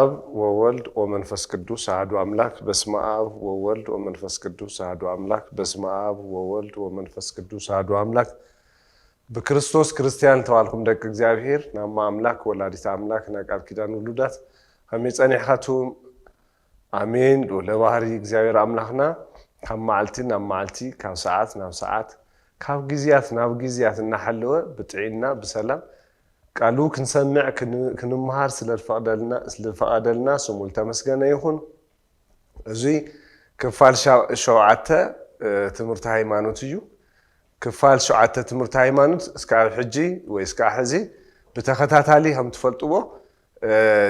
አብ ወወልድ ወመንፈስ ቅዱስ አሐዱ አምላክ በስመ አብ ወወልድ ወመንፈስ ቅዱስ አሐዱ አምላክ በስመ አብ ወወልድ ወመንፈስ ቅዱስ አሐዱ አምላክ በክርስቶስ ክርስቲያን ተዋልኩም ደቅ እግዚአብሔር ናማ አምላክ ወላዲተ አምላክ ናቃል ኪዳን ውሉዳት ከመጸኒሐቱ አሜን ለባህሪ እግዚአብሔር አምላክና ከመዓልቲ ናብ መዓልቲ ካብ ሰዓት ናብ ሰዓት ካብ ግዚያት ናብ ግዚያት እናሐለወ ብጥዒና በሰላም ቃሉ ክንሰምዕ ክንመሃር ስለፈቀደልና ስሙ ተመስገነ ይሁን እዚ ክፋል ሸውዓተ ትምህርት ሃይማኖት እዩ ክፋል ሸውዓተ ትምህርት ሃይማኖት እስከ ሕጂ ወይ እስከ ሕዚ በተከታታሊ ከም ትፈልጥዎ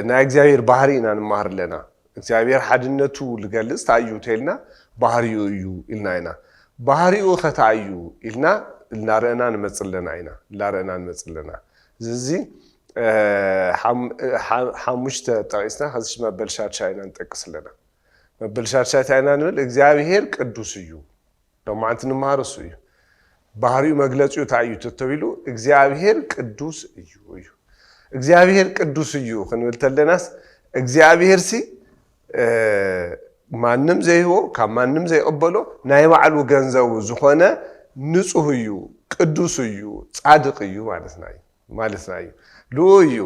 ናይ እግዚአብሔር ባህሪ ኢና ንመሃር ለና እግዚአብሔር ሓድነቱ ልገልጽ ታዩ ተልና ባህሪኡ እዩ ኢልና ባህሪኡ ከታዩ ኢልና ላረና ንመጽለና ኢና ላረና ንመጽለና زي حمشت طقسنا خذش مبلشات شاينا نطقس لنا مبلشات شاينا نقول እግዚአብሔር ቅዱስ እዩ ደሞ አንተ ንማርሱ እዩ ባህሪው መግለጹ ታዩ ተተቢሉ እግዚአብሔር ቅዱስ እዩ እግዚአብሔር ቅዱስ እዩ ክንብል ተለናስ እግዚአብሔር ሲ ማንም ዘይሆ ከማንም ዘይቀበሎ ናይ ባዕሉ ገንዘቡ ዝኾነ ንጹህ እዩ ቅዱስ እዩ ጻድቅ እዩ ማለት ነው ሉዩ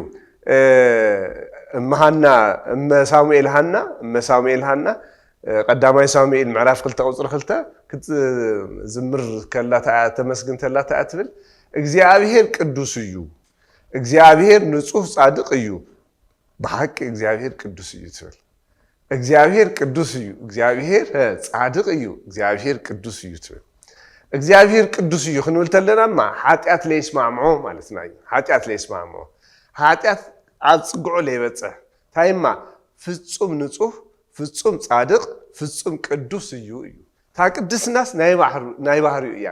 እመሃና እመሳሙኤል ሃና ቀዳማይ ሳሙኤል ምዕራፍ 2 ቁጥር 2 ክትዝምር ከላታ ተመስግን ተላታ አትብል እግዚአብሔር ቅዱስ እዩ እግዚአብሔር ንጹህ ጻድቅ እዩ በሐቅ እግዚአብሔር ቅዱስ እዩ ትብል እግዚአብሔር ቅዱስ እዩ እግዚአብሔር ጻድቅ እዩ እግዚአብሔር ቅዱስ እዩ ትብል እግዚአብሔር ቅዱስ እዩ ክንብል ተለናማ ኃጢአት ለይስማዕምዖ ማለት ነው ኃጢአት ለይስማዕምዖ ኃጢአት አጽግዑ ለይበጽሕ ታይማ ፍጹም ንጹህ ፍጹም ጻድቅ ፍጹም ቅዱስ እዩ ታ ቅድስናስ ናይ ባህሪው እያ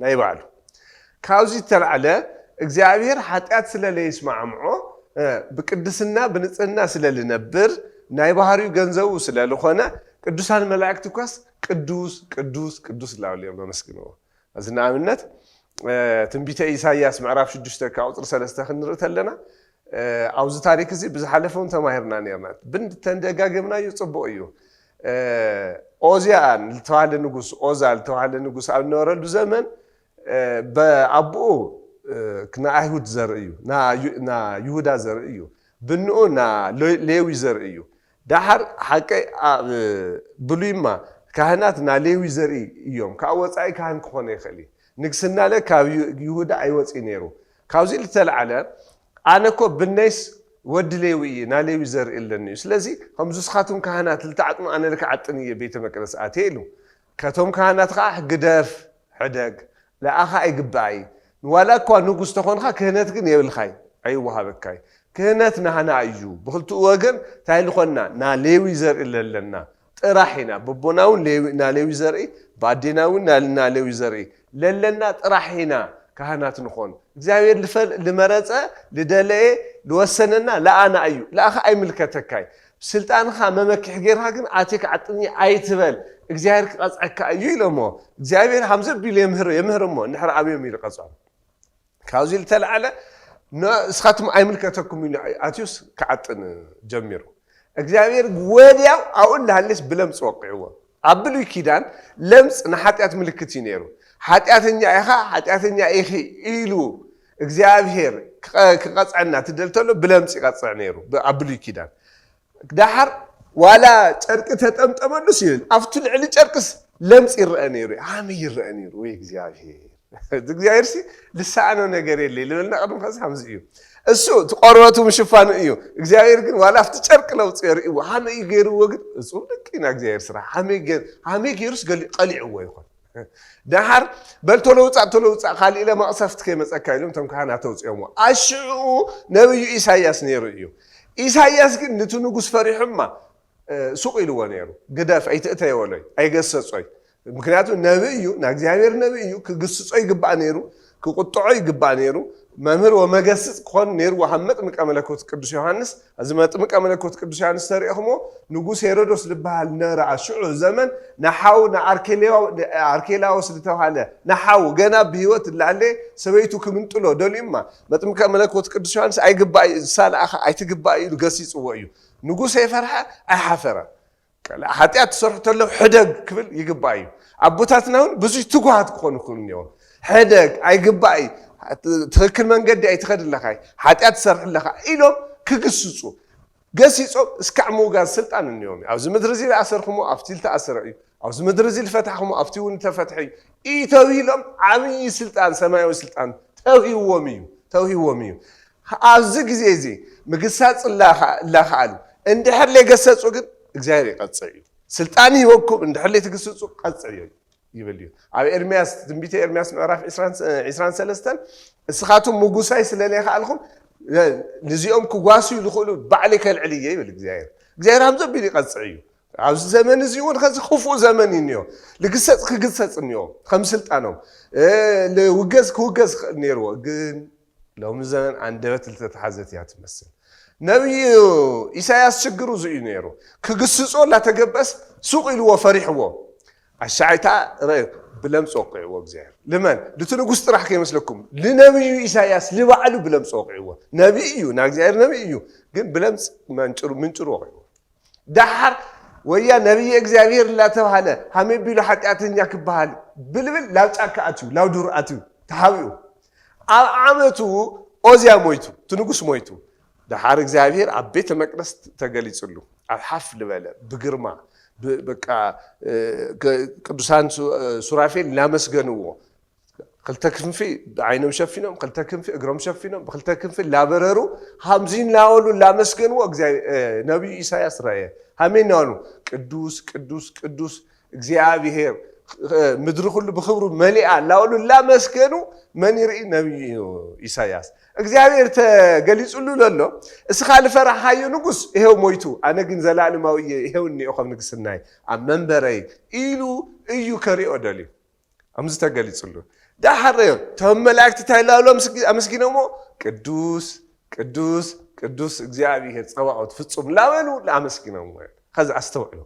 ናይ ባዕሉ ካውዚ ተላዕለ እግዚአብሔር ኃጢአት ስለለይስማዕምዖ በቅድስና በንጽህና ስለልነብር ናይ ባህሪው ገንዘቡ ስለልኾነ ቅዱሳን መላእክት ኳስ ቅዱስ ቅዱስ ቅዱስ ላውሊዮም በመስግነው አዝና አምነት ትንቢተ ኢሳይያስ ምዕራፍ 6 ቁጥር 3 ክንርኢ ተለና አውዝ ታሪክ እዚ ብዝሓለፈውን ተማሂርና ነርና ብንተንደጋገምና ይጽብቕ እዩ ኦዚያን ልተዋለ ንጉስ ልተዋለ ንጉስ ኣብ ነበረሉ ዘመን በአቡኡ ክና አይሁድ ዘርእዩ ና ይሁዳ ዘርእዩ ብንኡ ና ሌዊ ዘርእዩ ዳሕር ሓቀይ ብሉይማ ካህናት ና ሌዊ ዘርኢ እዮም ካብ ወፃኢ ካህን ክኾነ ይኽእል ንግስና ለ ካብ ይሁዳ አይወፂ ነይሩ ካብዚ ልተልዓለ ኣነኮ ብነይስ ወዲ ሌዊ ና ሌዊ ዘርኢ ኣለኒ ስለዚ ከምዚ ስኻቱም ካህናት ልተዓጥኑ ኣነ ልክዓጥን እየ ቤተ መቅደስ ኣትየ ኢሉ ከቶም ካህናት ከዓ ግደፍ ሕደግ ለኣኻ ኣይግባእ ዋላ እኳ ንጉስ ተኾንካ ክህነት ግን የብልካይ ኣይወሃበካይ ክህነት ናህና እዩ ብክልቲኡ ወገን ታይ ልኾና ና ሌዊ ዘርኢ ኣለና ጥራሒና በቦናውን ና ሌዊ ዘርኢ ባዴናውን ና ሌዊ ዘርኢ ለለና ጥራሒና ካህናት ንኾን እግዚአብሔር ልመረፀ ልደለየ ልወሰነና ለኣና እዩ ለኣኻ ኣይምልከተካይ ስልጣንኻ መመክሕ ጌርካ ግን ኣቴክ ዓጥኒ ኣይትበል እግዚአብሔር ክቐጽዐካ እዩ ኢሎሞ እግዚአብሔር ሃምዘ ቢል የምህርሞ ንሕር ኣብዮም ኢሉ ቀጽዖም ካብዚ ልተልዓለ እስኻቱም ኣይምልከተኩም ኢሉ ኣትዩስ ክዓጥን ጀሚሩ እግዚአብሔር ወዲያው አሁን ለሐለስ ብለምጽ ወቅዕዎ አብሉይ ኪዳን ለምጽ ንኃጢአት ምልክት ይነሩ ኃጢአተኛ ኢኻ ኃጢአተኛ ኢኺ ኢሉ እግዚአብሔር ከቀጽዕና ትደልተሎ ብለምጽ ይቀጽዕ ነይሩ በአብሉይ ኪዳን ዳሕር ዋላ ጨርቅ ተጠምጠመሉ ሲል አፍቱ ልዕሊ ጨርቅስ ለምጽ ይርአ ነይሩ አሜ ይርአ ነይሩ ወይ እግዚአብሔር ሲ ልሳነው ነገር የለ ለልና ቀደም ከዛም እዩ እሱ ተቆርበቱ ምሽፋኑ እዩ እግዚአብሔር ግን ዋላ አፍቱ ጨርቅ ለውጽ ይርኡ ሃመ ይገሩ ወግድ እጹም ደቂና እግዚአብሔር ስራ ሃመ ገሩስ ቀሊዕዎ ይሆን ዳሕር በልቶሎ ውጻ ካሊ ኢለ ማቅሰፍት ከመጸካ ኢሎም ተም ካህናት ተውጽዮሞ አሽዑ ነብዩ ኢሳይያስ ነይሩ እዩ ኢሳይያስ ግን ንቱ ንጉስ ፈሪሕማ ሱቅ ኢልዎ ነይሩ ግደፍ ኣይትእተይ ወለይ ኣይገሰጾይ ምክንያቱ ነብዩ ና እግዚአብሔር ነብዩ ክግስጾ ይግባእ ነይሩ ክቁጥዖ ይግባእ ነይሩ ممهر ومجسس كون نير وحمد مكملكوت قدوس يوحنس أزمة مكملكوت قدوس يوحنس تاريخهم نجوس هيرودوس لبها النار عشوع زمن نحاو نعركيلاوس لتوهاله نحاو جنا بيوت اللي عليه سويتو كمنتلو دول إما مكملكوت قدوس يوحنس أي جباي سال أخ أي تجباي الجسيس وياه نجوس هي فرحة أي حفرة حتى تصرح تلو حدق قبل يجباي عبوتاتنا هون بزوج تقعد كون يوم حدق أي جباي تخكل من قد أي تخد لخاي حتى تصرح لخاي إلهم كقصصو قصصو اسكعمو قال سلطان اليوم أو زمدرزي لأسرخمو أفتيل تأسرعي أو زمدرزي لفتحخمو أفتيون تفتحي إي توهيلهم عمي سلطان سماوي سلطان توهي وميو أزق زي مقصات الله خالو عند حد لي قصصو قد إجزاري قد صعيب سلطاني وكم عند حد لي تقصصو قد صعيب يبليو أو إرمياس تنبيته إرمياس معرف إسران سلستان السخاتهم مقصاي سلالي خالهم نزيهم كواسو يدخلوا بعلك العلية يبلي إجزاير همزة بيدي قد صعيب عاوز زمن زيون خذ خوفو زمن يوم لقصة اليوم خمس سلطانهم لوجز نيرو جن لو من زمن عن دبت التحزت يا تمثل نبي إساياس شجرو زي نيرو كقصصو لا تجبس سوق الوا فريحو الشعيتا رأي بلمس وقع وجزير لمن لتنقص راح كي مسلكم لنبي إساياس لوعلو بلمس وقع نبيو ناجزير نبيو جن بلمس منشر وقع دحر ويا نبي إجزاير لا توهله هم بيلو حتى أتنياك بحال بلبل لا تأكلوا لا دور أتو تحاويو عمتو أوزيا مويتو تنقص مويتو دحر إجزاير عبيت مقدس تجلس له الحفل بلا بجرمة بقى قدوسان سرافيل لا مسجنوه قلتكم في عينهم شفينهم قلتكم في اجرام شفينهم قلتكم في لا برروا همزين لا اولوا لا مسجنوا نبي إساياس رايه همين نانو قدوس እግዚአብሔር ምድር ሁሉ በክብሩ መሊአ ላውሉ ላመስገኑ መን ይርኢ ነብይ ኢሳያስ እግዚአብሔር ተገሊጹሉ ለሎ እስኻ ልፈራሃዩ ንጉስ ይሄው ሞይቱ አነ ግን ዘላለማዊ ይሄው ንኢኹም ንግስናይ ኣብ መንበረይ ኢሉ እዩ ከሪኦ ደሊ አምዝ ተገሊጹሉ ዳሐረ ተመላእክት ታይላሉ አመስግነሞ ቅዱስ እግዚአብሔር ጸባኦት ፍጹም ላበሉ ላመስግነሞ ከዛ አስተውዕሉ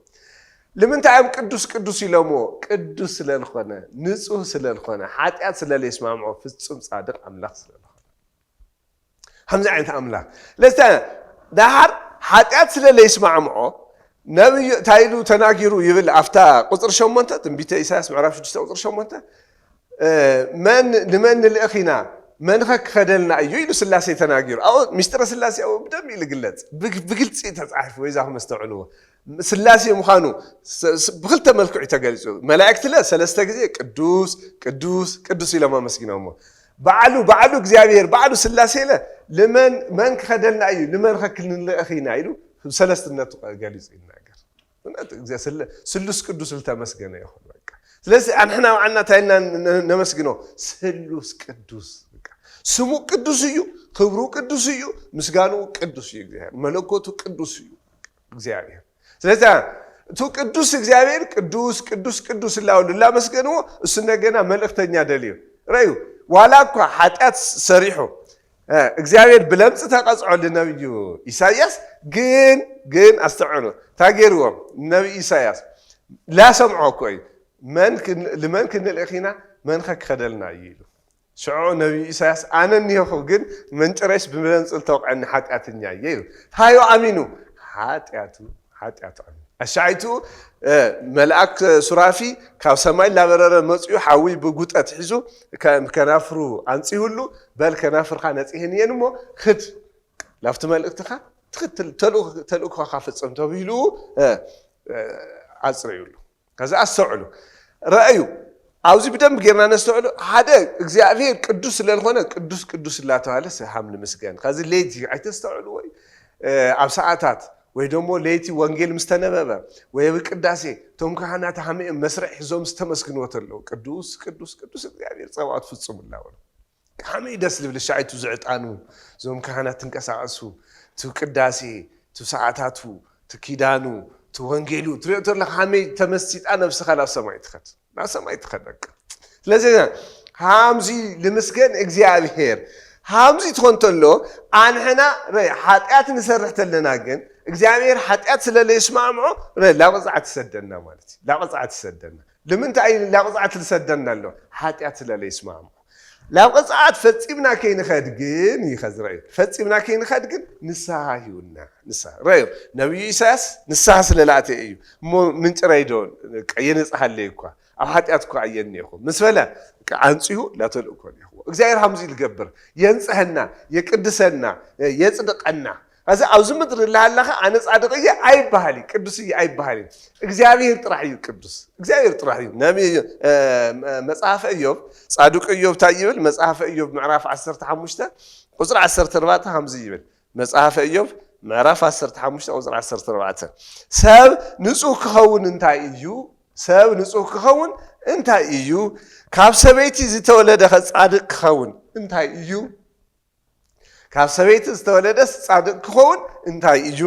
لمن تعلم قدوس يلمو قدوس للخنا نصوح سلالخنا حاتيات سلال يسمعوا في الصم صادق أملاك سلالخنا همزة عين أملاك لسه دهر حاتيات سلال يسمعوا نبي تايلو تناجرو يبل أفتا قطر شومنتا تنبيت إساس معرفش جست قطر شومنتا لمن الأخينا من خك خدلنا يلو سلاسي تناجر أو مشترى سلاسي أو بدم يلقلت بقلت سيتها تعرف وإذا هم استوعلوه سلاسي مخانو بخلت ملكو يتجلسوا ملائكة لا سلسة جزء قدوس إلى ما مسكينهم بعلو እግዚአብሔር بعلو سلاسي لا لمن خدلنا أيو لمن خكلنا أخينا أيو سلسة الناتو جالس إناجر سلوس قدوس التمسكنا يا أخوان سلسة أنحنا وعنا تاينا نمسكنه سلوس قدوس سمو قدوس يو خبرو قدوس يو مسكانو قدوس يو ملكوتو قدوس يو እግዚአብሔር ስለዚህ ቱ ቅዱስ እግዚአብሔር ቅዱስ ላውላ መስገኑ እሱ ነገና መልእክተኛ ደሊው ራዩ ዋላኳ ኃጢአት ሰሪሑ እግዚአብሔር ብለምጽ ተቀጽዖ ለነብዩ ኢሳይያስ ግን አስተውዕሉ ታገርዎም ነብዩ ኢሳይያስ ላ ሰምዖ ኮይ ለመን ክንልእኺና መን ከከደልና ይሉ شعو نبي إساس أنا نيهو جن من تريش بمنزل توقع إن ኃጢአተኛ ይሉ هايو أمينو ኃጢአቱ الشعيتو ملاك سرافي كاو سماي لابرر مصيو حاوي بغوطت حيزو كنافرو انصيهلو بل كنافر خانصيهن ينمو خد لافت ملكتخا تختل تلوك خافصم تبيلو اصريولو كذا اسعلو رايو عاوزي بدم غيرنا نستعلو هذا እግዚአብሔር ቅዱስ ስለሆነ ቅዱስ ላተዋለ ሰሐም ለመስገን ከዚ ሌጂ አይተስተعلو ወይ አብ ሰዓታት ወይ ደሞ ሌቲ ወንጌል ምስተነበበ ወይ በቅዳሴ ቶም ካህናት ሐመ መስረዕ ሒዞም ዝተመስግንወተለው ቅዱስ እግዚአብሔር ጸባኦት ፍጹምላው ሐመ ደስ ልብል ሻይቱ ዝዕጣኑ ዞም ካህናት ተንቀሳቀሱ ቱ ቅዳሴ ቱ ሰዓታቱ ቱ ኪዳኑ ቱ ወንጌሉ ትሪኦተለ ሐመ ተመስጣ ነፍስ خلاص ሰማይ ተኸደቅ ስለዚህ ሃምዚ ለመስገን እግዚአብሔር همزي تخونتلو أنحنا رأي حاتيات نسرحت لنا جن إجزامير حاتيات سلا يسمع معه رأي لا وضعت سدنا مالتي لا وضعت سدنا لمن تعي لا وضعت سدنا له حاتيات سلا يسمع معه لا وضعت فتيبنا كين خدجن يخزرين فتيبنا كين خدجن نساهيونا نساه رأي نبي إساس نساه سلا لا تيجي من تريدون ينص حليكوا أو حاتياتكوا عينيكوا مسفلا عنصيو لا تلقون እግዚአብሔር ሐምዚ ይልገብር የንጽህና የቅድሰና የጽድቅና አዛ አውዝ ምድር ለሃላህ አነ ጻድቅየ አይባህሊ ቅዱስየ አይባህሊ እግዚአብሔር ጥራይ ቅዱስ እግዚአብሔር ጥራይ ነሚ መጽሐፈ ኢዮብ ጻድቅ ኢዮብ ታይብል መጽሐፈ ኢዮብ ምዕራፍ 15 ቁጥር 14 ሐምዚ ይብል መጽሐፈ ኢዮብ ምዕራፍ 15 ቁጥር 14 ሰብ ንጹህ ክኸውን እንታይ እዩ ሰብ ንጹህ ክኸውን እንታይ እዩ ካብ ሰበይቲ ዝተወለደ ጻድቅ ክኸውን እንታይ እዩ ካብ ሰበይቲ ዝተወለደ ጻድቅ ክኸውን እንታይ እዩ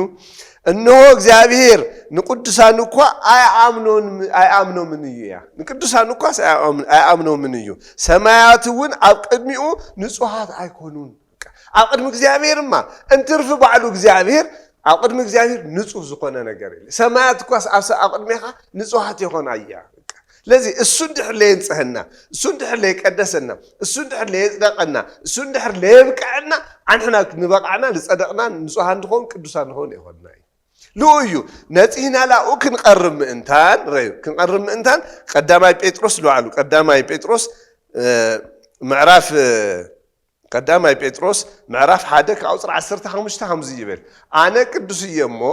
እነሆ እግዚአብሔር ንቅዱሳን እኮ አይአምኖምን እዩ ንቅዱሳን እኮ አይአምኖምን እዩ ሰማያትን ኣብ ቅድሚኡ ንጹሃት አይኮኑን ኣብ ቅድሚ እግዚአብሔርማ እንትርፍ ባዕሉ እግዚአብሔር ኣብ ቅድሚ እግዚአብሔር ንጹህ ዝኾነ ነገር የለ ሰማያት እኮ ኣብ ቅድሚኻ ንጹሃት ይኾና እያ لذي السندح اللي ينصحنا السندح اللي يقدسنا السندح اللي يصدقنا السندح اللي يبقعنا عنحنا نبقعنا لصدقنا نصحان نكون قدوسان نكون يخوننا لويو نتينا لا كنقرب انتان ريو كنقرب انتان قداماي بيتروس لوعلو قداماي بيتروس معرف قداماي بيتروس معرف حدك اوصر 15 همزي يبل انا قدوس يمو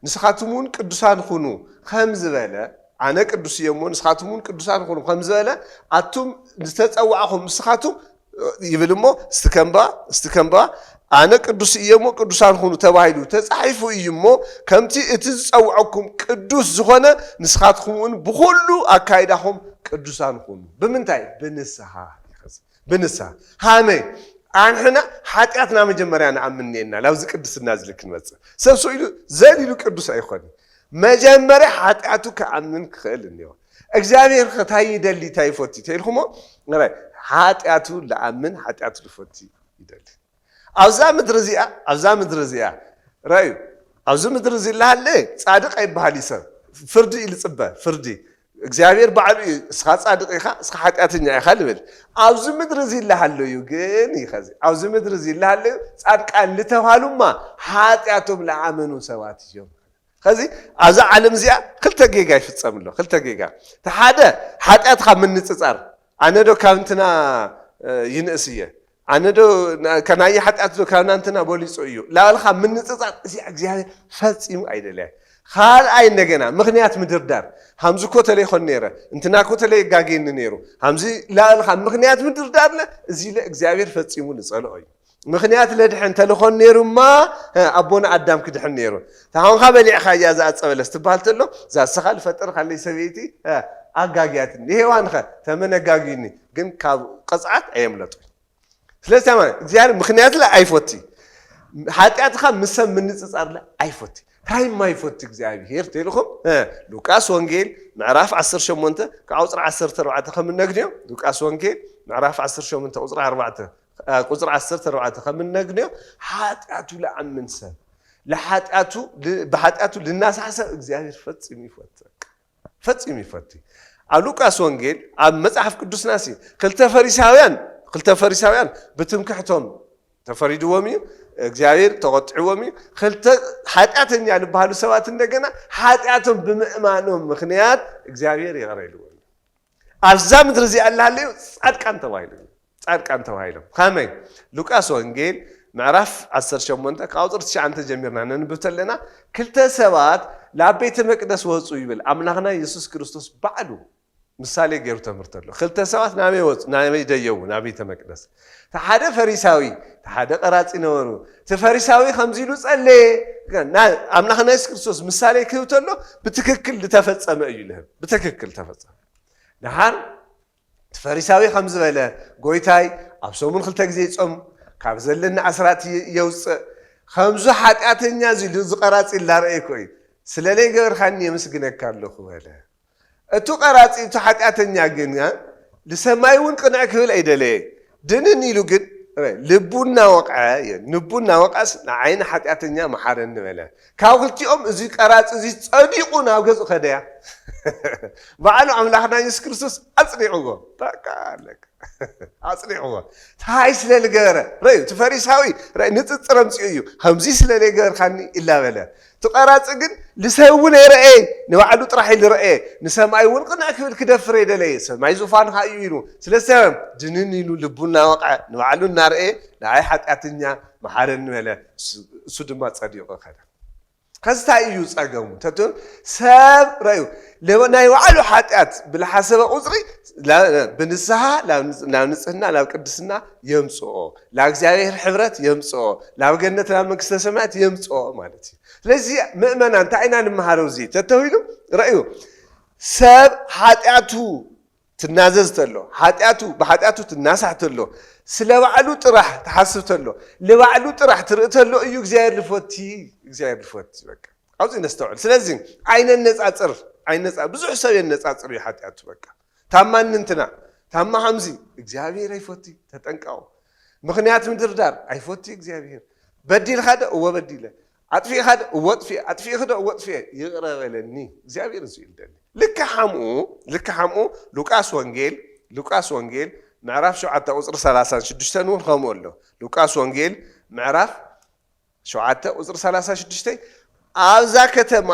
نسخاتمون قدوسان خونو خمز بلا أنا قدوس يمون سخاتمون قدوسان خونم خمزة أتوم نستوعهم سخاتم يبلمو استكمبا أنا قدوس يمو قدوسان خونو توايلو تزعيفو يمو كمتي اتزوعكم قدوس زخونة نسخاتكمون بخلو أكايدهم قدوسان خونو بمنتاي بنسها هامي أنا حاتياتنا مجمريانا عمنينا لو زي قدوس النازل كنمت سبسو إلو زاليلو قدوس أيخوني مجمري حاتياتو كأمن خيل النيو እግዚአብሔር ከታይደሊ ታይፎቲ ተልኹሞ ነራይ ሓጢያቱ ለአምን ሓጢያቱ ለፎቲ ይደሊ አብዛ ምድር እዚኣ ራዩ አብዛ ምድር እዚኣ ለሃለ ጻድቅ አይባሃል ይሰብ ፍርዲ ይልጽበ ፍርዲ እግዚአብሔር ባዕሉ እስኻ ጻድቅ ኢኻ እስኻ ሓጢያተኛ ኢኻ ልብል አብዛ ምድር እዚኣ ለሃለ እዩ ግን ይኸዚ አብዛ ምድር እዚኣ ለሃለ ጻድቃን ለተባሉማ ሓጢያቶም ለአመኑ ሰባት እዮም خذي أذا علم زيا خلت جيجا يفتصم له خلت جيجا تحدى حتى من نتصار أنا دو كانتنا ينقسيه أنا دو كان أي حد أتلو كان أنتنا بوليس أيو لا الخا من نتصار زي فاتيم أيدله خال أي نجنا مغنيات مدردار همزو كوت لي خنيرة أنتنا كوت لي جاجين نيرو همزي لا الخا مغنيات مدردار له زي لا إجزاير فاتيمون نصالو أي مخنيات لدحن تلخون نيرو ما أبونا قدام كدحن نيرو تهون خبلي خايا زاد صبل استبالت له زاد سخال فتر خلي سويتي أجاجاتني هي وانخا ثمن أجاجيني جن قصعت أيملتو ثلاثة ما زيار مخنيات لا أيفوتي حتى أتخم مسم من نتصار لا أيفوتي هاي ما يفوتك زيار هير تلخم لوكاس وانجيل معرف 10 شمونته كعصر 10 ترى تخم النجنيو لوكاس وانجيل معرف 10 شمونته عصر 4 قصر 10 ترى تخم النجنيو حاتأتو لعمن سب لحاتأتو بحاتأتو للناس حسب زيار فتي يفتي لوكاس وانجيل عم مصحف قدوس ناسي قلت فريساويان بتمكحتهم تفريدومي እግዚአብሔር ተቆጥዑዎሚ خلت ኃጢአተኛ ልባሉ ሰባት እንደገና ኃጢአቶም በመእማኖም ምክንያት እግዚአብሔር ይغረይልዎ አብዛ ምድር እዚ አላለ ጻድቃን ተባይለው ካመይ ሉቃስ ወንጌል ምዕራፍ 18 ከቁጥር 9 ጀምርና ነንብተለና ክልተ ሰባት ለቤተ መቅደስ ወጹ ይብል አምላክና ኢየሱስ ክርስቶስ ባዕሉ ምሳሌ ገይሩ ተምርተሎ ክልተ ሰባት ናበይ ደየው ናቤተ መቅደስ ተሓደ ፈሪሳዊ ተሓደ ቀራጺ ነበሩ ተፈሪሳዊ ከምዚሉ ጸለ አምላክና ኢየሱስ ክርስቶስ ምሳሌ ክብተሎ በትክክል ተፈጸመ እዩ ለህ በትክክል ተፈጸመ ነሃር ተፈሪሳዊ ከምዝ በለ ጎይታይ አብሶሙን ክልተ ግዜ ጾም ካብ ዘለና አስራት የውጽ ከምዙ ኃጢአተኛ ዝቀራጺ ላርአይኮ ስለለይ ገበርካኒ የምስግነካ ኣለኹ በለ እቱ ቀራጺ እቱ ኃጢአተኛ ግን ለሰማይውን ቅንዕ ክብል አይደለ ድንን ይሉ ግን ልቡና ወቅዐ ልቡና ወቃስ ንዓይኒ ሓጢአተኛ መሓረኒ በለ ካብ ክልቲኦም እዚ ቀራፅ እዚ ፀዲቁ ናብ ገፁ ከደያ በዓሉ ኣምላኽና ኢየሱስ ክርስቶስ ኣፅኒዕዎ ተቃለክ ኣፅኒዕዎ እንታይ ስለ ዝገበረ ርእዩ እቲ ፈሪሳዊ ንፅፅር ኣምፅኡ እዩ ከምዚ ስለ ዘይገበርካኒ ኢላ በለ ትቀራፅ ግን ልሰብ እውን የርአ ንባዕሉ ጥራሕ ይርአ ንሰማይ እውን ቅንዕ ክብል ክደፍር የደለየ ሰማይ ዙፋንካ እዩ ኢሉ ስለሰብ ድንን ኢሉ ልቡና ወቅዐ ንባዕሉ እናርአ ንዓይ ሓጢአተኛ መሓረኒ በለ እሱ ድማ ፀዲቁ ከደ ከስታይ እዩ ፀገሙ ተትን ሰብ ርእዩ ናይ ባዕሉ ሓጢአት ብልሓሰበ ቁፅሪ ብንስሓ ናብ ንፅህና ናብ ቅድስና የምፅኦ ናብ እግዚኣብሔር ሕብረት የምፅኦ ናብ ገነት ናብ መንግስተ ሰማያት የምፅኦ ማለት እዩ ስለዚ ምእመና እንታይ ኢና ንምሃረው እዚ ተተዊሉ ርእዩ ሰብ ሓጢአቱ ትናዘዝ ተሎ ብሓጢአቱ ትናሳሕ ተሎ ስለ ባዕሉ ጥራሕ ትሓስብ ተሎ ንባዕሉ ጥራሕ ትርኢ ተሎ እዩ እግዚኣብሔር ልፈቲ በቃ ኣብዚ ነስተውዕል ስለዚ ዓይነነፃፅር ብዙሕ ሰብ የነፃፅር እዩ ሓጢአቱ በቃ ታማንንትና ታማ ከምዚ እግዚኣብሔር ኣይፈቲ ተጠንቀቁ ምክንያት ምድርዳር ኣይፈቲ እግዚኣብሔር በዲልካ ደ እወ በዲለ ኣጥፊእካ ደ እወ ኣጥፊእክ ደ እወ ጥፊእ ይቕረበለኒ እግዚኣብሔር እዚ ይልደኒ ልክ ሓምኡ ሉቃስ ወንጌል ምዕራፍ 7 ቁፅሪ 36 እውን ከምኡ ኣሎ ሉቃስ ወንጌል ምዕራፍ 7 ቁፅሪ 36 ኣብዛ ከተማ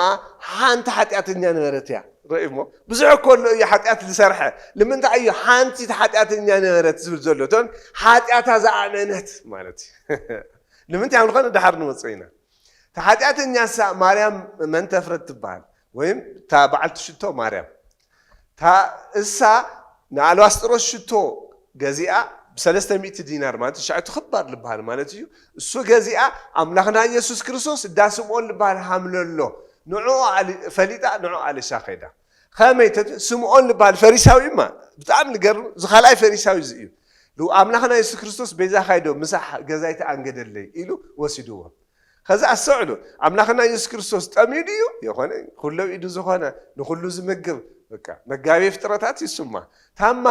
ሓንቲ ሓጢአተኛ ነበረት እያ ርእዩ ሞ ብዙሕ ከሎ እዩ ሓጢአት ዝሰርሐ ንምንታይ እዩ ሓንቲ ሓጢአተኛ ነበረት ዝብል ዘሎ እቶን ሓጢአታ ዝኣመነት ማለት እዩ ንምንታይ ኣብ ዝኾነ ድሓር ንመፅኡ ኢና እታ ሓጢአተኛ ማርያም መን ተፍረት ትበሃል ወይም እታ በዓልቲ ሽቶ ማርያም እሳ ንኣልባስጥሮስ ሽቶ ገዚኣ ብ300 ዲናር ማለት ሻዕቱ ክባር ልበሃል ማለት እዩ እሱ ገዚኣ ኣምላኽና ኢየሱስ ክርስቶስ ዳስምዖን ልበሃል ሃምለሎ ንዑ ፈሊጣ ንዑ ኣልሻ ኸይዳ ከመይ ስምዖን ልበሃል ፈሪሳዊ ማ ብጣዕሚ ዝገርም ዝኻልኣይ ፈሪሳዊ እዚ እዩ ኣምላኽና ኢየሱስ ክርስቶስ ቤዛ ካይዶ ምሳሕ ገዛይቲ ኣንገደለይ ኢሉ ወሲድዎ ከዛ ኣሰዕሉ ኣምላኽና ኢየሱስ ክርስቶስ ጠሚዱ እዩ የኾነ ኩሉ ኢዱ ዝኾነ ንኩሉ ዝምግብ በቃ መጋቢ ፍጥረታት ይስማ ታማ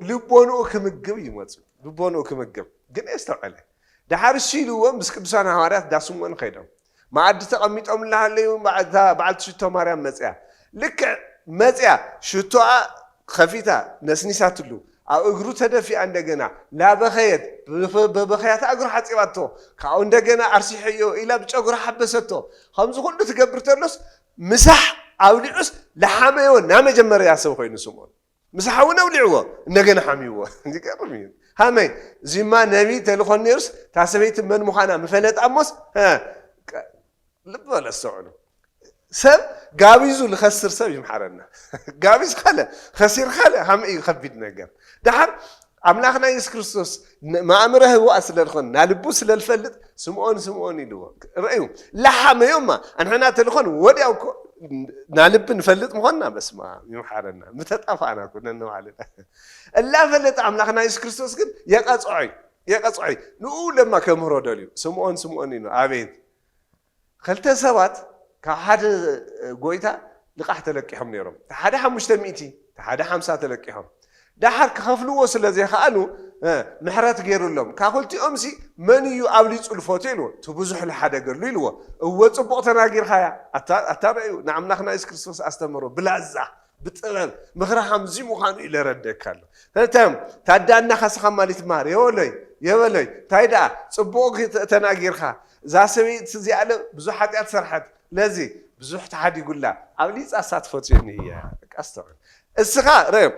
ልቦንኡ ክምግብ ይመፁ ልቦንኡ ክምግብ ግን እስተውዕለ ድሓር ሲልዎም ምስ ቅዱሳን ሃዋርያት ዳስምዖን ከይዶም ማዕዲ ተቐሚጦም ላሃለዩ በዓልቲ ሽቶ ማርያም መፅያ ልክዕ መፅያ ሽቶኣ ከፊታ ነስኒሳትሉ ኣብ እግሩ ተደፊኣ እንደገና ላበኸየት በበኸያታ እግሩ ሓፂባቶ ካብኡ እንደገና ኣርሲሕዮ ኢላ ብጨጉራ ሓበሰቶ ከምዚ ኩሉ ትገብር ተሎስ ምሳሕ ኣውሊዑስ ለሓመዮ ናብ መጀመርያ ሰብ ኮይኑ ስምዖን ምሳሕ እውን ኣውሊዕዎ እንደገና ሓሚይዎ ይገርም እዩ ሃመይ እዚማ ነቢ ተልኾን ነይሩስ እታ ሰበይቲ መን ምዃና ምፈለጥ ኣሞስ ልበለ ኣስተውዕሉ ሰብ ጋቢዙ ዝኸስር ሰብ ይምሓረና ጋቢዝ ካለ ከሲር ካለ ሃመይ እዩ ከቢድ ነገር ድሓር ኣምላኽና ኢየሱስ ክርስቶስ ማእምረ ህቡኣ ስለ ዝኾነ ናልቡ ስለ ዝፈልጥ ስምዖን ኢልዎ ርእዩ ለሓመዮማ ኣንሕና ተልኾን ወዲያው ናልብ ንፈልጥ ምኾንና በስማ ይምሓረና ምተጣፋእና ኩነና ባዕልና እላ ፈለጥ ኣምላኽና ኢየሱስ ክርስቶስ ግን የቐፅዖ ንኡ ለማ ከምህሮ ደልዩ ስምዖን ኢሉ ኣቤት ክልተ ሰባት ካብ ሓደ ጎይታ ልቃሕ ተለቂሖም ነይሮም ሓደ 500 ሓደ 50 ተለቂሖም ድሓር ክኸፍልዎ ስለ ዘይከኣሉ ምሕረት ገይሩሎም ካብ ክልቲኦም ሲ መን እዩ ኣብሊፁ ልፈትዮ ኢልዎ እቲ ብዙሕ ዝሓደ ገሉ ኢልዎ እወ ፅቡቕ ተናጊርካያ ኣታርአዩ ንኣምላኽና ኢየሱስ ክርስቶስ ኣስተምሮ ብላዛ ብጥበብ ምኽሪ ከምዚ ምዃኑ እዩ ለረደካ ኣሎ ተም ታዳና ካስኻ ማለት ማር የበለይ እንታይ ደኣ ፅቡቕ ተናጊርካ እዛ ሰበይቲ እዚኣለ ብዙሕ ሓጢአት ሰርሐት ለዚ ብዙሕ ተሓዲጉላ ኣብሊፃ ሳትፈትዮኒ እያ ኣስተውዕል እስኻ ርእዮ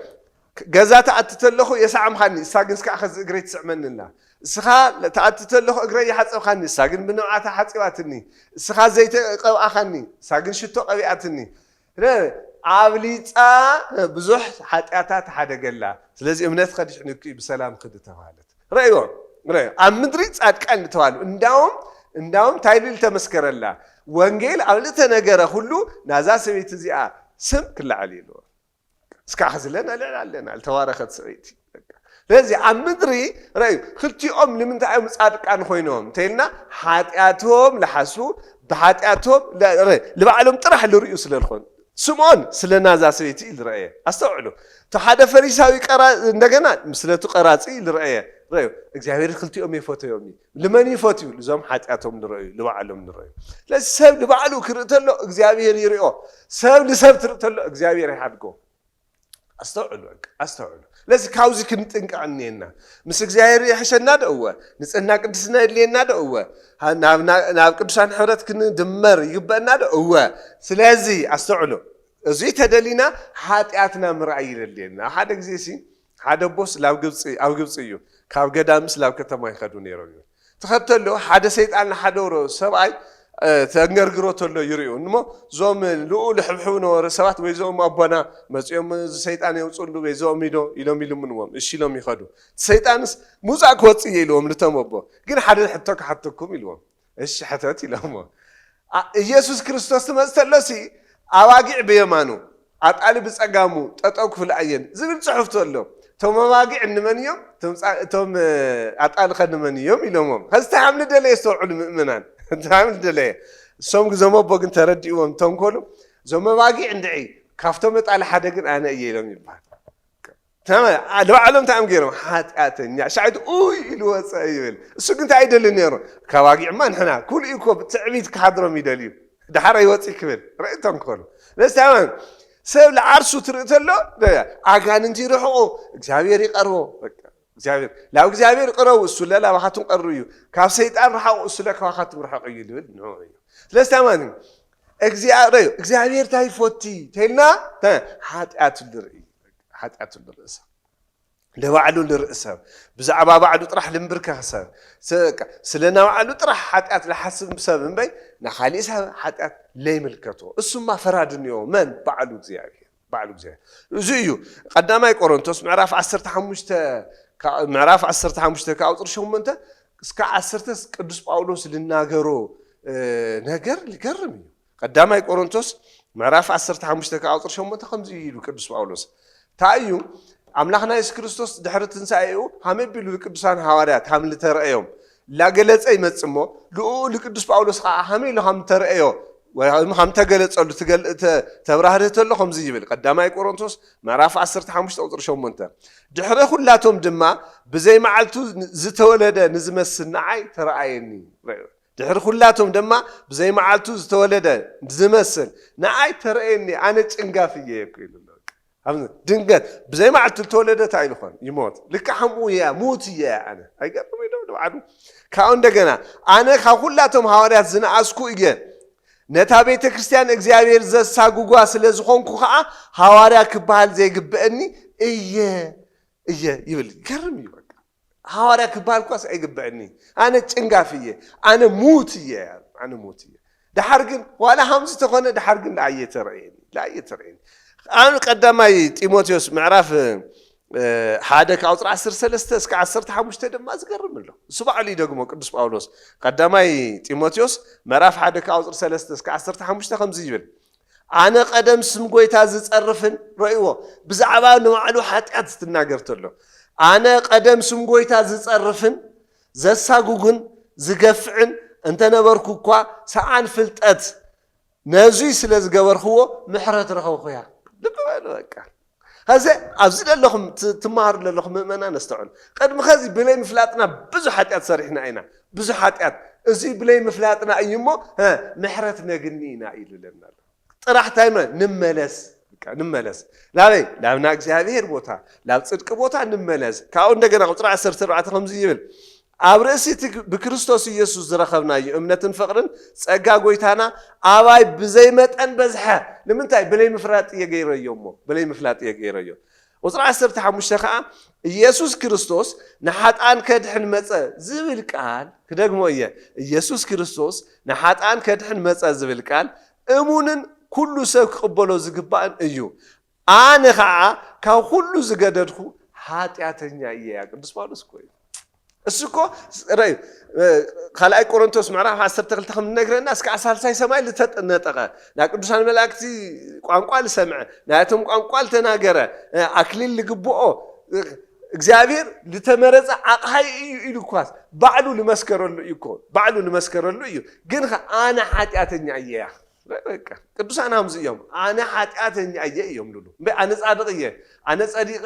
ገዛ ተኣቲ ተለኹ የሰዓምኻኒ እሳ ግን ስካዕ ከዚ እግረይ ትስዕመኒላ እስኻ ተኣቲ ተለኹ እግረይ ይሓፀብኻኒ እሳ ግን ብንውዓታ ሓፂባትኒ እስኻ ዘይተቐብኣኻኒ እሳ ግን ሽቶ ቀቢኣትኒ ኣብሊፃ ብዙሕ ሓጢአታት ሓደገላ ስለዚ እምነት ከድሕንኩ ብሰላም ክድ ተባሃለት ርእዮ ኣብ ምድሪ ፃድቃን ተባሃሉ እንዳውም ታይልል ተመስከረላ ወንጌል ኣብ ዝተነገረ ኩሉ ናዛ ሰበይቲ እዚኣ ስም ክላዓል ኢልዎ እስካዕ ክዝለና ልዕል ኣለና ዝተዋረኸት ሰበይቲ ስለዚ ኣብ ምድሪ ርእዩ ክልቲኦም ንምንታይ እዮም ፃድቃን ኮይኖም እንተኢልና ሓጢአቶም ዝሓስቡ ብሓጢአቶም ንባዕሎም ጥራሕ ዝርእዩ ስለ ዝኾኑ ስምዖን ስለ ናዛ ሰበይቲ ይልረየ አስተውዕሉ ተሓደ ፈሪሳዊ እንደገና ምስለቱ ቀራጺ ይልረየ ረዩ እግዚአብሔር ክልቲኦም ይፈተዮም ለመን ይፈትዩ ለዞም ኃጢአቶም ንረዩ ለባዕሎም ንረዩ ለሰብ ለባዕሉ ክርተሎ እግዚአብሔር ይርኦ ሰብ ለሰብ ትርተሎ እግዚአብሔር ይሓድጎ አስተውዕሉ ለዚህ ካውዚ ክንጥንቃኔና ምስ እግዚአብሔር ይሕሸና ደውወ ንጽህና ቅድስና ይልየና ደውወ ናብ ቅዱሳን ሕብረት ክንድመር ይግበአና ደውወ ስለዚህ አስተውዕሉ እዚ ተደሊና ኃጢአትና ምርአይ ይልየና ሓደ ግዜ ሲ ሓደ ቦስ ኣብ ግብጽ እዩ ካብ ገዳምስ ላብ ከተማ ይኸዱ ነይሮም ተኸተሎ ሓደ ሰይጣን ሓደ ወሮ ሰብኣይ ተንገርግሮ ተሎ ይርዩ እሞ ዞም ልኡል ሕብሕብ ነበረ ሰባት ወይ ዞም ኣቦና መፅኦም ሰይጣን የውፅሉ ወይ ዞም ኢሎም ይልምንዎም እሺ ኢሎም ይኸዱ ሰይጣንስ ሙፃእ ክወፅእ ኢልዎም ንቶም ኣቦ ግን ሓደ ሕቶ ክሓተኩም ኢልዎም እሺ ሕተት ኢሎሞ ኢየሱስ ክርስቶስ ትመፅእ ተሎሲ ኣባጊዕ ብየማኑ ኣጣሊ ብፀጋሙ ጠጠው ክፍልኣየን ዝብል ፅሑፍ ተሎ ቶም ኣባጊዕ እንመን እዮም ቶም ኣጣሊ ኸንመን እዮም ኢሎሞም ከዚ ሓምሊ ደለየ ዝተውዕሉ ምእመናን ታምል ደለየ ሶም ግዘሞ ቦግን ተረዲእዎም ተንኮሉ ዞም ኣባጊዕ እንድዒ ካፍቶም ኣጣሊ ሓደ ግን ኣነ እየ ኢሎም ይበሃል ለባዕሎም ታም ገይሮም ሓጢአተኛ ሻዕቱ ኡይ ኢሉ ወፀ ይብል እሱ ግን እንታይ ይደሊ ነይሩ ካባጊዕማ ንሕና ኩልኡ እኮ ብትዕቢት ክሓድሮም ይደልዩ ድሓር ይወፅእ ክብል ርኢ ተንኮሉ ለስታማን ሰብ ለዓርሱ ትርኢ ተሎ ኣጋንንቲ ይርሕቑ እግዚአብሔር ይቐርቦ እግዚአብሔር ላው እግዚአብሔር ቀረው እሱ ለላባኻቱን ቀሩ እዩ ካብ ሰይጣን ረሓቁ እሱ ለካባኻቱን ረሓቁ እዩ ልብል ነው እዩ ስለስተማን እግዚአብሔር ታይፎቲ ተልና ኃጢአቱ ልርእሰ ለባዕሉ ልርእሰብ ብዛዕባ ባዕሉ ጥራሕ ልምብርከኽ ሰብ ስለና ባዕሉ ጥራሕ ኃጢአት ለሓስብ ሰብ እምበይ ንኻሊእ ሰብ ኃጢአት ለይምልከቶ እሱማ ፈራድ እኒኦ መን ባዕሉ እግዚአብሔር እዚ እዩ ቀዳማይ ቆሮንቶስ ምዕራፍ 15 ምዕራፍ 15 ከአውጥር 8 እስከ 10 ቅዱስ ጳውሎስ ልናገሮ ነገር ሊገርም እዩ ቀዳማይ ቆሮንቶስ ምዕራፍ 15 ከአውጥር 8 ከምዚ ይሉ ቅዱስ ጳውሎስ ታዩ አምላክና ኢየሱስ ክርስቶስ ድሕሪ ትንሳኤኡ ሃመቢሉ ቅዱሳን ሐዋርያት ሃምል ተረአዮም ላገለጸ ይመጽሞ ልኡል ቅዱስ ጳውሎስ ሃመሉ ሃም ተረአዮ وهم تجلس تبرهده تلو خمسة يبل قدامي كورنثوس معرف 15 أو 18 دحره كلاتهم دما بزي ما علتو زتولد نزم السنعي ترعيني دحره كلاتهم دما بزي ما علتو زتولد نزم السن نعي ترعيني أنا تنقافية يقول هم دنقت بزي ما علتو تولد تعيلخون يموت لك حمو يا موت يا أنا هاي قبل يدو عدو كأون دجنا أنا كلاتهم هواريات زنا أسكو إجا نتا بيت كريستيان እግዚአብሔር ዘሳጉጓ ስለዝኾንኩ ኸዓ ሐዋርያ ክባል ዘይግበአኒ እየ ይብል ገርም ይበቃ ሐዋርያ ክባል ኳስ አይግበአኒ አነ ጭንጋፍየ አነ ሙትየ دحر ግን ዋላ ሐምስ ተኾነ دحر ግን ላየተረየኒ አነ ቀዳማይ ጢሞቴዎስ ምዕራፍ ሓደ ከአውጥር 13 እስከ 15 ደማ ዝገርምሎ ስባዕሊ ደግሞ ቅዱስ ጳውሎስ ቀዳማይ ጢሞቴዎስ ምዕራፍ ሓደ ከአውጥር 3 እስከ 15 ከምዚ ይብል አነ ቀደም ስም ጎይታ ዝጸርፍን ረእይዎ ብዛዕባ ንባዕሉ ኃጢአት ዝትናገርተሎ አነ ቀደም ስም ጎይታ ዝጸርፍን ዘሳጉግን ዝገፍዕን እንተነበርኩ እኳ ሰዓን ፍልጠት ነዙይ ስለ ዝገበርኽዎ ምሕረት ረኸብኹያ ልበሉ በቃ هذا أفزل لهم تمار لهم منا نستعون قد مخزي بلاي مفلاتنا بزو حاتيات صريحنا أينا بزو حاتيات أزي بلاي مفلاتنا أيمو محرتنا قنينا إلو لنا طرح تايمنا نملس لا لا هذه بوتا لا تصدق بوتا نملس كأون دقنا قطرع سرعة خمسة يبل أبرسيت بكريستوس يسوع زرخبنا أمنة فقرن سأجا قويتانا أواي بزيمة أن بزحة لمن تاي بلاي مفلات يجير يومه بلاي مفلات يجير يوم وطلع سرت حمشتها يسوع كريستوس نحات أن كدحن مسا زبل قال كده جموية يسوع كريستوس نحات أن كدحن مسا زبل قال أمونن كل سك قبلوا زجبان أيو أنا خا كل زجدرخو هات يعتني إياك بس ما نسكوي السكو رأي خلاء كورنثوس معرفة 10 تقلت خم نجرا الناس كعسال ساي سماي لتنطقة لكن دوسان ملاكتي قانقال سمع نهايتهم قانقال تناجرة أكلين اللي جبوه እግዚአብሔር لتمرز عقهاي يلوكاس بعلو لمسكر له يكون بعلو لمسكر له يو ግን أنا ኃጢአተኛ እያ በቃ ቅዱሳን አምዝ እዮም አነ ኃጢአተኛ እዮም ሉሉ አነ ጻድቅ አነ ጸዲቅ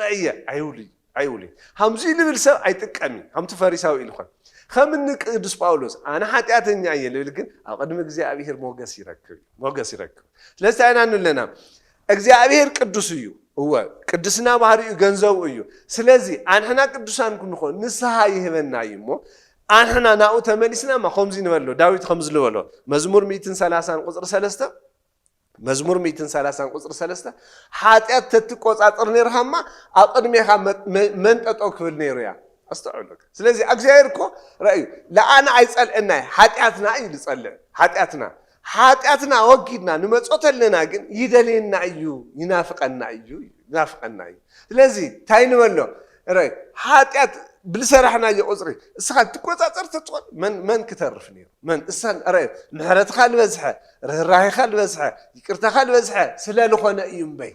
አይውሊ ሃምዚ ልብል ሰብ አይጥቀሚ ሃምቲ ፈሪሳዊ ኢልኮን ከምኒ ቅዱስ ጳውሎስ አነ ኃጢአተኛ ልብል ግን ኣብ ቅድሚ እግዚአብሔር ሞገስ ይረክብ ስለዚህ አይናንለና እግዚአብሔር ቅዱስ እዩ هو ቅድስና ባህሪኡ ገንዘቡ እዩ ስለዚህ አንሕና ቅዱሳን ክንኾን ንስሐ ይህበና ይሞ አንሕና ናኡ ተመሊስና ማኸምዚ ንበሎ ዳዊት ከምዝ ልበሎ መዝሙር 130 ቁጥር 3 መዝሙር 130 ቁጥር 3 ኃጢአት ተትቆጻጽር ነርሃማ ኣብ ቅድሜኻ መንጠጦ ክብል ነይሩያ አስተውለክ ስለዚህ እግዚአብሔር እኮ ራእዩ ለአና አይጸልእና ኃጢአትና እዩ ጸልእ ኃጢአትና ወጊድና ንመጾተለና ግን ይደለና እዩ ይናፍቀና እዩ ስለዚህ ታይንበሎ ራይ ኃጢአት ብልሰራሕና የቁጽሪ እስኻ ትቆጻጽር ተጥቆል መን ከተርፍ ነይሩ መን እሳን ራይ ምሕረትኻ ልበዝሐ ርህራሄኻ ልበዝሐ ይቅርታኻ ልበዝሐ ስለልኾነ እዩ እምበይ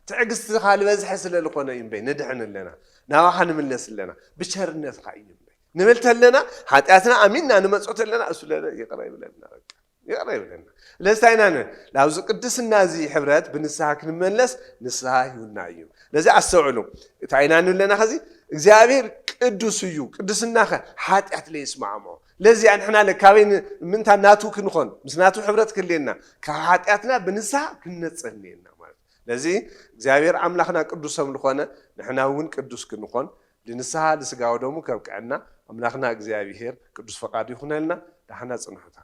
ትዕግስትኻ ልበዝሐ ስለልኾነ እዩ እምበይ ንድሕንለና ናባኻ ንምለስለና ብቸርነትኻ እዩ እምበይ ንብልተለና ኃጢአትና አሚንና ንመጾተለና እሱ ይቅር ይብለና ይቅረብልና ለስታይናነ ላውዝ ቅድስና ዚ ሕብረት ብንስሐ ክንመለስ ንስሐ ይሁንና እዩ ለዚ አስተውዕሉ ታይናኑ ለና ኸዚ እግዚአብሔር ቅዱስ እዩ ቅድስናኸ ኃጢአት ለይስማዕሞ ለዚ አንሕና ለካበይን ምንታ ናቱ ክንኾን ምስናቱ ሕብረት ክለና ከኃጢአትና ብንስሐ ክንነጽልየና ማለት ለዚ እግዚአብሔር አምላኽና ቅዱስም ልኾነ ንሕና እውን ቅዱስ ክንኾን ለንስሐ ለስጋው ደሙ ከብቀና አምላኽና እግዚአብሔር ቅዱስ ፈቃዱ ይኹነልና ዳሕና ጽንሑታ